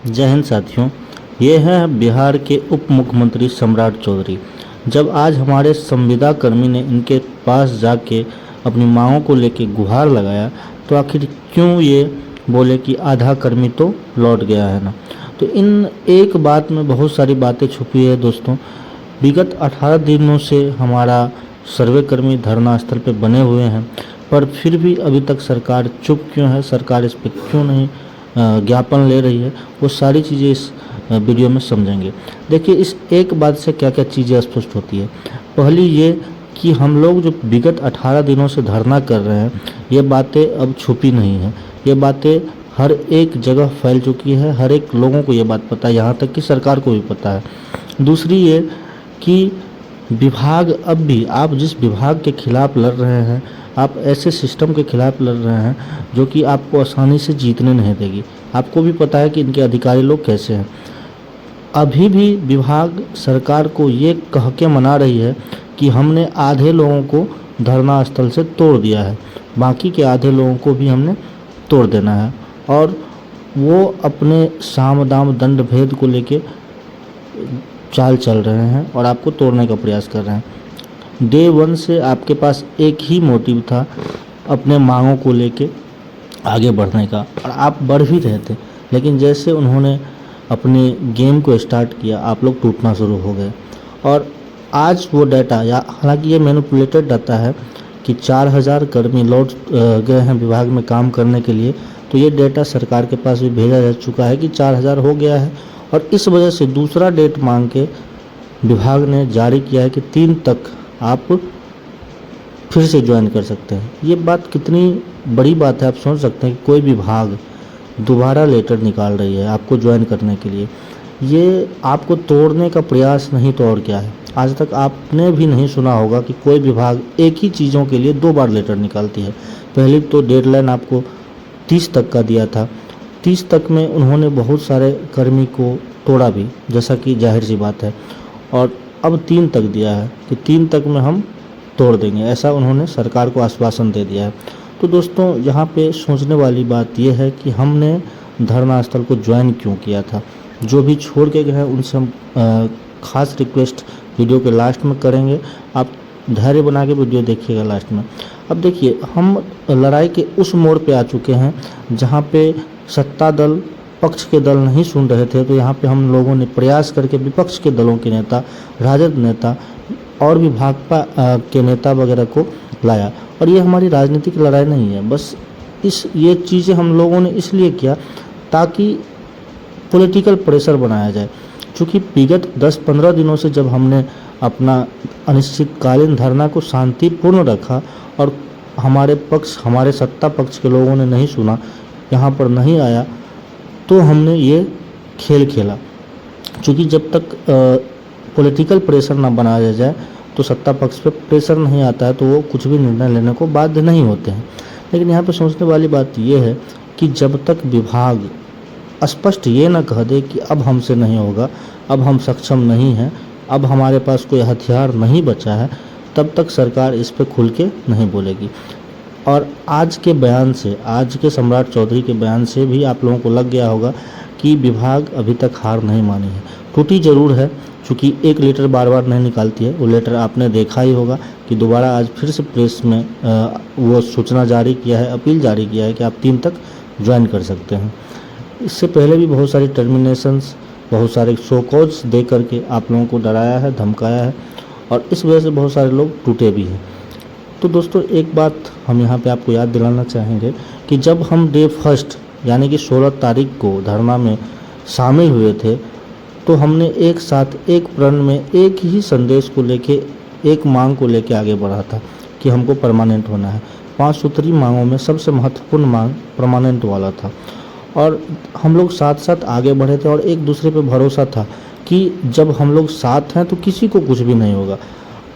जय हिंद साथियों, ये है बिहार के उप मुख्यमंत्री सम्राट चौधरी। जब आज हमारे संविदा कर्मी ने इनके पास जाके अपनी मांगों को लेके गुहार लगाया तो आखिर क्यों ये बोले कि आधा कर्मी तो लौट गया है ना। तो इन एक बात में बहुत सारी बातें छुपी है दोस्तों। विगत 18 दिनों से हमारा सर्वे कर्मी धरना स्थल पे बने हुए हैं, पर फिर भी अभी तक सरकार चुप क्यों है, सरकार इस पर क्यों नहीं ज्ञापन ले रही है, वो सारी चीज़ें इस वीडियो में समझेंगे। देखिए, इस एक बात से क्या क्या चीज़ें स्पष्ट होती है। पहली ये कि हम लोग जो विगत 18 दिनों से धरना कर रहे हैं, ये बातें अब छुपी नहीं हैं, ये बातें हर एक जगह फैल चुकी है, हर एक लोगों को ये बात पता है, यहाँ तक कि सरकार को भी पता है। दूसरी ये कि विभाग अब भी, आप जिस विभाग के खिलाफ लड़ रहे हैं, आप ऐसे सिस्टम के खिलाफ लड़ रहे हैं जो कि आपको आसानी से जीतने नहीं देगी। आपको भी पता है कि इनके अधिकारी लोग कैसे हैं। अभी भी विभाग सरकार को ये कह के मना रही है कि हमने आधे लोगों को धरना स्थल से तोड़ दिया है, बाकी के आधे लोगों को भी हमने तोड़ देना है, और वो अपने साम दाम दंड भेद को लेके चाल चल रहे हैं और आपको तोड़ने का प्रयास कर रहे हैं। डे 1 से आपके पास एक ही मोटिव था, अपने मांगों को लेके आगे बढ़ने का, और आप बढ़ भी रहे थे। लेकिन जैसे उन्होंने अपने गेम को स्टार्ट किया, आप लोग टूटना शुरू हो गए। और आज वो डाटा, या हालांकि ये मैनिपुलेटेड डाटा है कि 4000 कर्मी लौट गए हैं विभाग में काम करने के लिए, तो ये डेटा सरकार के पास भी भेजा जा चुका है कि 4000 हो गया है। और इस वजह से दूसरा डेट मांग के विभाग ने जारी किया है कि 3 तक आप फिर से ज्वाइन कर सकते हैं। ये बात कितनी बड़ी बात है, आप सोच सकते हैं कि कोई विभाग दोबारा लेटर निकाल रही है आपको ज्वाइन करने के लिए। ये आपको तोड़ने का प्रयास नहीं तो और क्या है। आज तक आपने भी नहीं सुना होगा कि कोई विभाग एक ही चीज़ों के लिए 2 बार लेटर निकालती है। पहले तो डेडलाइन आपको 30 तक का दिया था, 30 तक में उन्होंने बहुत सारे कर्मी को तोड़ा भी, जैसा कि जाहिर सी बात है, और अब 3 तक दिया है कि 3 तक में हम तोड़ देंगे, ऐसा उन्होंने सरकार को आश्वासन दे दिया है। तो दोस्तों, यहाँ पे सोचने वाली बात यह है कि हमने धरना स्थल को ज्वाइन क्यों किया था। जो भी छोड़ के गए हैं उनसे हम खास रिक्वेस्ट वीडियो के लास्ट में करेंगे, आप धैर्य बना के वीडियो देखिएगा लास्ट में। अब देखिए, हम लड़ाई के उस मोड़ पे आ चुके हैं जहाँ पे सत्ता दल पक्ष के दल नहीं सुन रहे थे, तो यहाँ पे हम लोगों ने प्रयास करके विपक्ष के दलों के नेता, राजद नेता और भी भाकपा के नेता वगैरह को लाया। और ये हमारी राजनीतिक लड़ाई नहीं है, बस ये चीज़ें हम लोगों ने इसलिए किया ताकि पॉलिटिकल प्रेशर बनाया जाए। चूँकि विगत 10-15 दिनों से जब हमने अपना अनिश्चितकालीन धरना को शांतिपूर्ण रखा और हमारे सत्ता पक्ष के लोगों ने नहीं सुना, यहाँ पर नहीं आया, तो हमने ये खेल खेला। चूँकि जब तक पॉलिटिकल प्रेशर ना बनाया जाए तो सत्ता पक्ष पे प्रेशर नहीं आता है, तो वो कुछ भी निर्णय लेने को बाध्य नहीं होते हैं। लेकिन यहाँ पे सोचने वाली बात ये है कि जब तक विभाग स्पष्ट ये ना कह दे कि अब हमसे नहीं होगा, अब हम सक्षम नहीं हैं, अब हमारे पास कोई हथियार नहीं बचा है, तब तक सरकार इस पे खुल के नहीं बोलेगी। और आज के बयान से, आज के सम्राट चौधरी के बयान से भी आप लोगों को लग गया होगा कि विभाग अभी तक हार नहीं मानी है। टूटी ज़रूर है, क्योंकि एक लेटर बार बार नहीं निकालती है। वो लेटर आपने देखा ही होगा कि दोबारा आज फिर से प्रेस में वो सूचना जारी किया है, अपील जारी किया है कि आप 3 तक ज्वाइन कर सकते हैं। इससे पहले भी बहुत सारी टर्मिनेशंस, बहुत सारे शो कॉज दे करके आप लोगों को डराया है, धमकाया है, और इस वजह से बहुत सारे लोग टूटे भी हैं। तो दोस्तों, एक बात हम यहाँ पे आपको याद दिलाना चाहेंगे कि जब हम डे 1 यानी कि 16 तारीख को धरना में शामिल हुए थे, तो हमने एक साथ एक प्रण में एक ही संदेश को लेके, एक मांग को लेके आगे बढ़ा था कि हमको परमानेंट होना है। 5 सूत्री मांगों में सबसे महत्वपूर्ण मांग परमानेंट वाला था, और हम लोग साथ साथ आगे बढ़े थे, और एक दूसरे पे भरोसा था कि जब हम लोग साथ हैं तो किसी को कुछ भी नहीं होगा।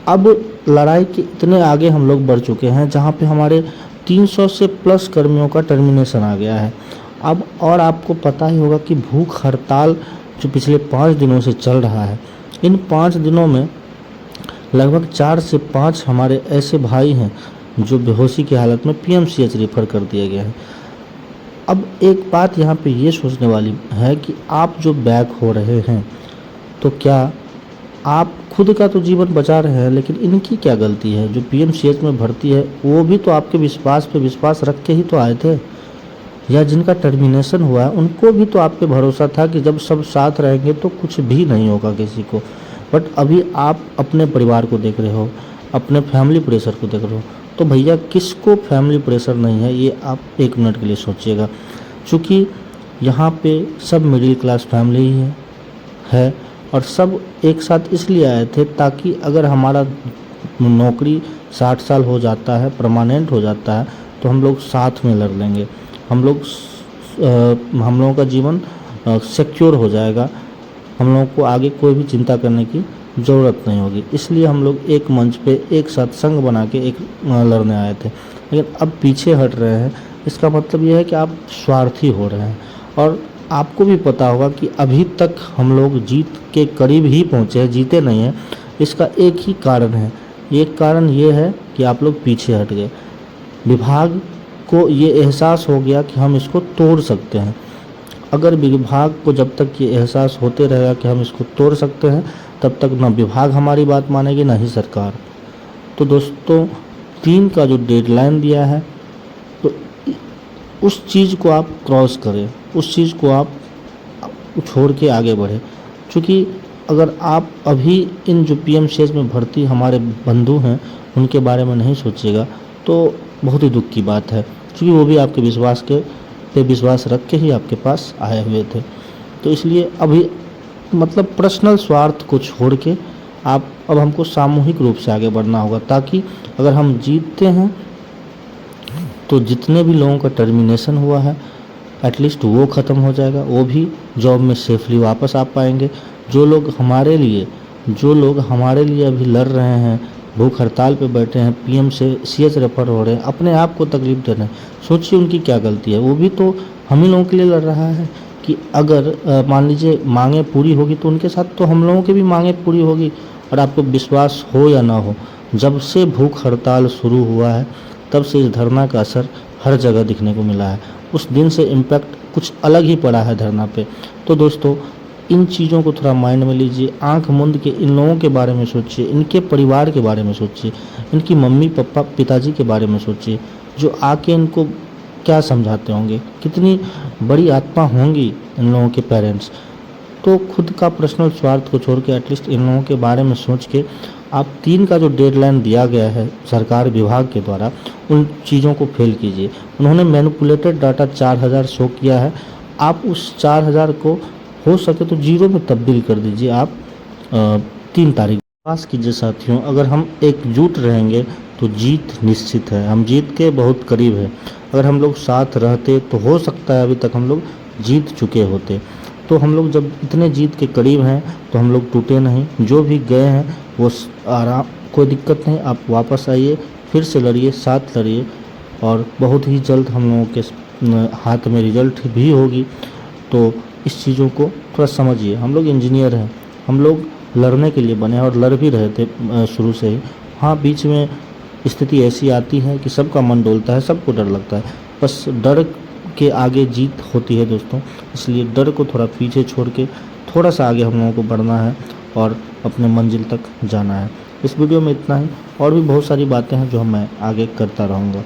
अब लड़ाई के इतने आगे हम लोग बढ़ चुके हैं जहाँ पे हमारे 300 से प्लस कर्मियों का टर्मिनेशन आ गया है। अब और आपको पता ही होगा कि भूख हड़ताल जो पिछले 5 दिनों से चल रहा है, इन 5 दिनों में लगभग 4 से 5 हमारे ऐसे भाई हैं जो बेहोशी की हालत में पीएमसीएच रेफर कर दिए गए हैं। अब एक बात यहाँ पे ये सोचने वाली है कि आप जो बैक हो रहे हैं, तो क्या आप खुद का तो जीवन बचा रहे हैं, लेकिन इनकी क्या गलती है? जो पीएमसीएच में भर्ती है वो भी तो आपके विश्वास पे विश्वास रख के ही तो आए थे, या जिनका टर्मिनेशन हुआ है उनको भी तो आप पे भरोसा था कि जब सब साथ रहेंगे तो कुछ भी नहीं होगा किसी को। बट अभी आप अपने परिवार को देख रहे हो, अपने फैमिली प्रेशर को देख रहे हो, तो भैया किसको फैमिली प्रेशर नहीं है, ये आप एक मिनट के लिए सोचिएगा। क्योंकि यहाँ पे सब मिडिल क्लास फैमिली ही है और सब एक साथ इसलिए आए थे ताकि अगर हमारा नौकरी 60 साल हो जाता है, परमानेंट हो जाता है, तो हम लोग साथ में लड़ लेंगे, हम लोगों का जीवन सिक्योर हो जाएगा, हम लोगों को आगे कोई भी चिंता करने की ज़रूरत नहीं होगी। इसलिए हम लोग एक मंच पे एक साथ संग बना के एक लड़ने आए थे। लेकिन अब पीछे हट रहे हैं, इसका मतलब ये है कि आप स्वार्थी हो रहे हैं। और आपको भी पता होगा कि अभी तक हम लोग जीत के करीब ही पहुँचे हैं, जीते नहीं हैं। इसका एक ही कारण है, एक कारण ये है कि आप लोग पीछे हट गए। विभाग को ये एहसास हो गया कि हम इसको तोड़ सकते हैं। अगर विभाग को जब तक ये एहसास होते रहेगा कि हम इसको तोड़ सकते हैं, तब तक ना विभाग हमारी बात मानेगी ना ही सरकार। तो दोस्तों 3 का जो डेडलाइन दिया है, तो उस चीज़ को आप क्रॉस करें, उस चीज़ को आप छोड़ के आगे बढ़ें। क्योंकि अगर आप अभी इन जो पीएमसीएच में भर्ती हमारे बंधु हैं उनके बारे में नहीं सोचिएगा तो बहुत ही दुख की बात है, क्योंकि वो भी आपके विश्वास पे विश्वास रख के ही आपके पास आए हुए थे। तो इसलिए अभी मतलब पर्सनल स्वार्थ को छोड़ के आप अब हमको सामूहिक रूप से आगे बढ़ना होगा, ताकि अगर हम जीतते हैं तो जितने भी लोगों का टर्मिनेशन हुआ है एटलीस्ट वो ख़त्म हो जाएगा, वो भी जॉब में सेफली वापस आ पाएंगे। जो लोग हमारे लिए अभी लड़ रहे हैं, भूख हड़ताल पे बैठे हैं, पीएमसीएच रेफर हो रहे हैं, अपने आप को तकलीफ दे रहे हैं, सोचिए उनकी क्या गलती है। वो भी तो हम ही लोगों के लिए लड़ रहा है कि अगर मान लीजिए मांगें पूरी होगी तो उनके साथ तो हम लोगों की भी मांगें पूरी होगी। और आपको विश्वास हो या ना हो, जब से भूख हड़ताल शुरू हुआ है तब से इस धरना का असर हर जगह दिखने को मिला है। उस दिन से इम्पैक्ट कुछ अलग ही पड़ा है धरना पे। तो दोस्तों इन चीज़ों को थोड़ा माइंड में लीजिए, आंख मूंद के इन लोगों के बारे में सोचिए, इनके परिवार के बारे में सोचिए, इनकी मम्मी पापा पिताजी के बारे में सोचिए, जो आके इनको क्या समझाते होंगे, कितनी बड़ी आत्मा होंगी इन लोगों के पेरेंट्स। तो खुद का पर्सनल स्वार्थ को छोड़ के एटलीस्ट इन लोगों के बारे में सोच के आप 3 का जो डेडलाइन दिया गया है सरकार विभाग के द्वारा, उन चीज़ों को फेल कीजिए। उन्होंने मैनिपुलेटेड डाटा 4000 शो किया है, आप उस 4000 को हो सके तो 0 में तब्दील कर दीजिए आप 3 तारीख। पास कीजिए साथियों, अगर हम एकजुट रहेंगे तो जीत निश्चित है, हम जीत के बहुत करीब है। अगर हम लोग साथ रहते तो हो सकता है अभी तक हम लोग जीत चुके होते। तो हम लोग जब इतने जीत के करीब हैं तो हम लोग टूटे नहीं, जो भी गए हैं वो आराम, कोई दिक्कत नहीं, आप वापस आइए, फिर से लड़िए, साथ लड़िए, और बहुत ही जल्द हम लोगों के हाथ में रिजल्ट भी होगी। तो इस चीज़ों को थोड़ा समझिए। हम लोग इंजीनियर हैं, हम लोग लड़ने के लिए बने हैं और लड़ भी रहे थे शुरू से ही। हाँ, बीच में स्थिति ऐसी आती है कि सबका मन डोलता है, सबको डर लगता है, बस डर के आगे जीत होती है दोस्तों। इसलिए डर को थोड़ा पीछे छोड़ के थोड़ा सा आगे हम लोगों को बढ़ना है और अपने मंजिल तक जाना है। इस वीडियो में इतना ही, और भी बहुत सारी बातें हैं जो मैं आगे करता रहूँगा।